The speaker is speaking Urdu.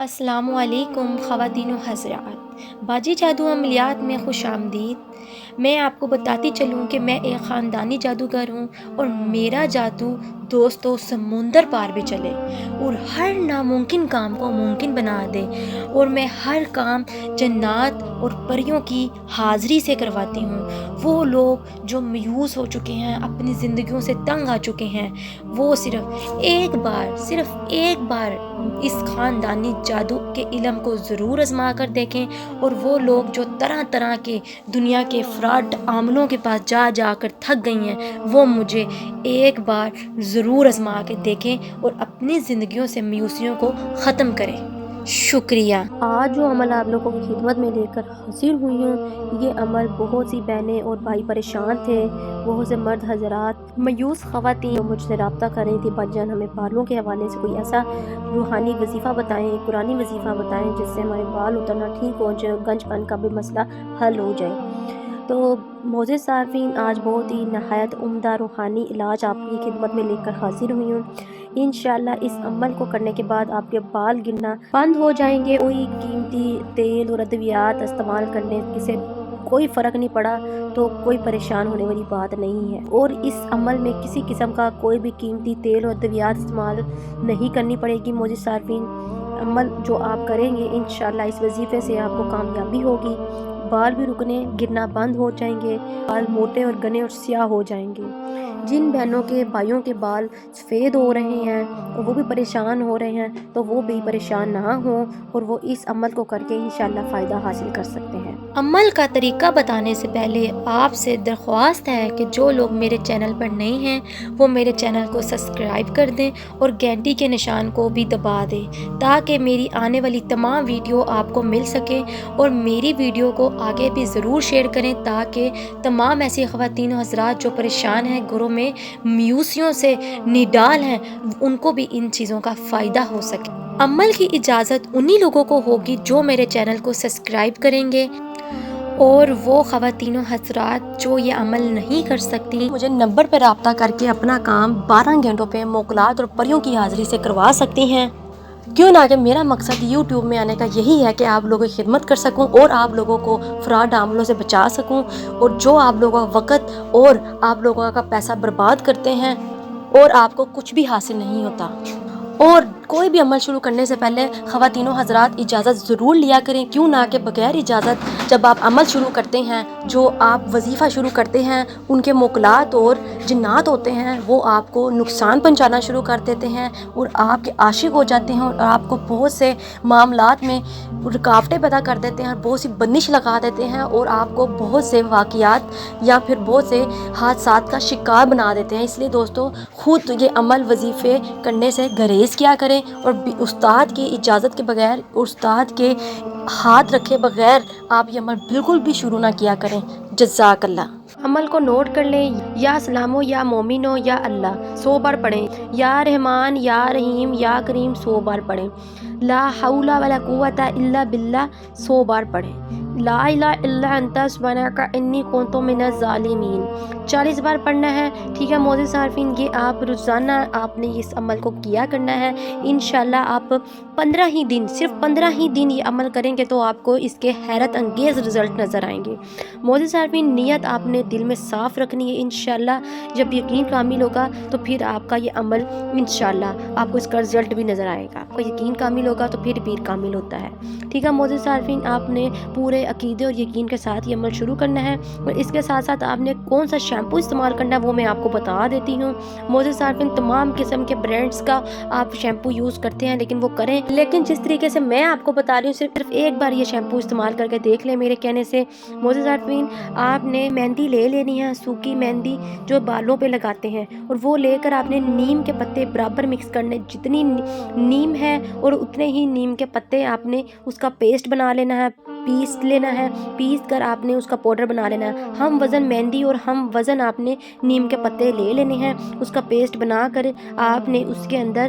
السلام علیکم خواتین و حضرات، باجی جادو عملیات میں خوش آمدید۔ میں آپ کو بتاتی چلوں کہ میں ایک خاندانی جادوگر ہوں اور میرا جادو دوستوں سمندر پار بھی چلے اور ہر ناممکن کام کو ممکن بنا دے، اور میں ہر کام جنات اور پریوں کی حاضری سے کرواتی ہوں۔ وہ لوگ جو مایوس ہو چکے ہیں، اپنی زندگیوں سے تنگ آ چکے ہیں، وہ صرف ایک بار اس خاندانی جادو کے علم کو ضرور آزما کر دیکھیں، اور وہ لوگ جو طرح طرح کے دنیا کے فراڈ عاملوں کے پاس جا جا کر تھک گئی ہیں، وہ مجھے ایک بار ضرور آزما کے دیکھیں اور اپنی زندگیوں سے مایوسیوں کو ختم کریں۔ شکریہ۔ آج جو عمل آپ لوگوں کی خدمت میں لے کر حاضر ہوئی ہوں، یہ عمل بہت سی بہنیں اور بھائی پریشان تھے، بہت سے مرد حضرات، مایوس خواتین جو مجھ سے رابطہ کر رہی تھی، بھائی جان ہمیں بالوں کے حوالے سے کوئی ایسا روحانی وظیفہ بتائیں، قرآنی وظیفہ بتائیں جس سے ہمارے بال اترنا ٹھیک ہو جائے، گنج پن کا بھی مسئلہ حل ہو جائے۔ تو معزز صارفین، آج بہت ہی نہایت عمدہ روحانی علاج آپ کی خدمت میں لے کر حاضر ہوئی ہوں۔ انشاءاللہ اس عمل کو کرنے کے بعد آپ کے بال گرنا بند ہو جائیں گے۔ کوئی قیمتی تیل اور ادویات استعمال کرنے سے کوئی فرق نہیں پڑا تو کوئی پریشان ہونے والی بات نہیں ہے، اور اس عمل میں کسی قسم کا کوئی بھی قیمتی تیل اور ادویات استعمال نہیں کرنی پڑے گی۔ معزز صارفین، عمل جو آپ کریں گے انشاءاللہ اس وظیفے سے آپ کو کامیابی ہوگی، بال بھی رکنے گرنا بند ہو جائیں گے، بال موٹے اور گھنے اور سیاہ ہو جائیں گے۔ جن بہنوں کے بھائیوں کے بال سفید ہو رہے ہیں اور وہ بھی پریشان ہو رہے ہیں تو وہ بھی پریشان نہ ہوں، اور وہ اس عمل کو کر کے انشاءاللہ فائدہ حاصل کر سکتے ہیں۔ عمل کا طریقہ بتانے سے پہلے آپ سے درخواست ہے کہ جو لوگ میرے چینل پر نئے ہیں وہ میرے چینل کو سبسکرائب کر دیں اور گھنٹی کے نشان کو بھی دبا دیں، تاکہ میری آنے والی تمام ویڈیو آپ کو مل سکے، اور میری ویڈیو کو آگے بھی ضرور شیئر کریں تاکہ تمام ایسی خواتین و حضرات جو پریشان ہیں، گھروں میں میوسیوں سے نڈال ہیں، ان کو بھی ان چیزوں کا فائدہ ہو سکے۔ عمل کی اجازت انہی لوگوں کو ہوگی جو میرے چینل کو سبسکرائب کریں گے، اور وہ خواتین و حضرات جو یہ عمل نہیں کر سکتی مجھے نمبر پر رابطہ کر کے اپنا کام 12 گھنٹوں پہ موکلات اور پریوں کی حاضری سے کروا سکتی ہیں۔ کیوں نہ کہ میرا مقصد یوٹیوب میں آنے کا یہی ہے کہ آپ لوگوں کی خدمت کر سکوں اور آپ لوگوں کو فراڈ عاملوں سے بچا سکوں، اور جو آپ لوگوں کا وقت اور آپ لوگوں کا پیسہ برباد کرتے ہیں اور آپ کو کچھ بھی حاصل نہیں ہوتا۔ اور کوئی بھی عمل شروع کرنے سے پہلے خواتین و حضرات اجازت ضرور لیا کریں، کیوں نہ کہ بغیر اجازت جب آپ عمل شروع کرتے ہیں، جو آپ وظیفہ شروع کرتے ہیں، ان کے موکلات اور جنات ہوتے ہیں وہ آپ کو نقصان پہنچانا شروع کر دیتے ہیں اور آپ کے عاشق ہو جاتے ہیں، اور آپ کو بہت سے معاملات میں رکاوٹیں پیدا کر دیتے ہیں، بہت سی بندش لگا دیتے ہیں، اور آپ کو بہت سے واقعات یا پھر بہت سے حادثات کا شکار بنا دیتے ہیں۔ اس لیے دوستو، خود یہ عمل وظیفے کرنے سے گریز کیا کریں، اور استاد کی اجازت کے بغیر، استاد کے ہاتھ رکھے بغیر آپ یہ عمل بالکل بھی شروع نہ کیا کریں۔ جزاک اللہ۔ عمل کو نوٹ کر لیں، یا اسلامو، یا مومنو، یا اللہ 100 بار پڑھیں، یا رحمان، یا رحیم، یا کریم 100 بار پڑھیں، لا حول ولا قوت الا باللہ 100 بار پڑھیں، لا الہ الا انت سبحانک انی کنت من الظالمین 40 بار پڑھنا ہے۔ ٹھیک ہے معزز صارفین، یہ آپ روزانہ آپ نے اس عمل کو کیا کرنا ہے۔ انشاءاللہ آپ 15 ہی دن، صرف 15 ہی دن یہ عمل کریں گے تو آپ کو اس کے حیرت انگیز رزلٹ نظر آئیں گے۔ معزز صارفین، نیت آپ نے دل میں صاف رکھنی ہے۔ انشاءاللہ جب یقین کامل ہوگا تو پھر آپ کا یہ عمل انشاءاللہ آپ کو اس کا رزلٹ بھی نظر آئے گا۔ آپ کا یقین کامل ہوگا تو پھر پیر کامل ہوتا ہے۔ ٹھیک ہے معزز صارفین، آپ نے پورے عقیدے اور یقین کے ساتھ یہ عمل شروع کرنا ہے، اور اس کے ساتھ ساتھ آپ نے کون سا شیمپو استعمال کرنا ہے وہ میں آپ کو بتا دیتی ہوں۔ معزز صارفین، تمام قسم کے برانڈز کا آپ شیمپو یوز کرتے ہیں لیکن وہ کریں، لیکن جس طریقے سے میں آپ کو بتا رہی ہوں صرف ایک بار یہ شیمپو استعمال کر کے دیکھ لیں میرے کہنے سے۔ معزز صارفین، آپ نے مہندی لے لینی ہے، سوکھی مہندی جو بالوں پہ لگاتے ہیں، اور وہ لے کر آپ نے نیم کے پتے برابر مکس کرنے، جتنی نیم ہے اور اتنے ہی نیم کے پتے آپ نے اس کا پیسٹ بنا لینا ہے، پیس لینا ہے، پیس کر آپ نے اس کا پاؤڈر بنا لینا ہے۔ ہم وزن مہندی اور ہم وزن آپ نے نیم کے پتے لے لینے ہیں، اس کا پیسٹ بنا کر آپ نے اس کے اندر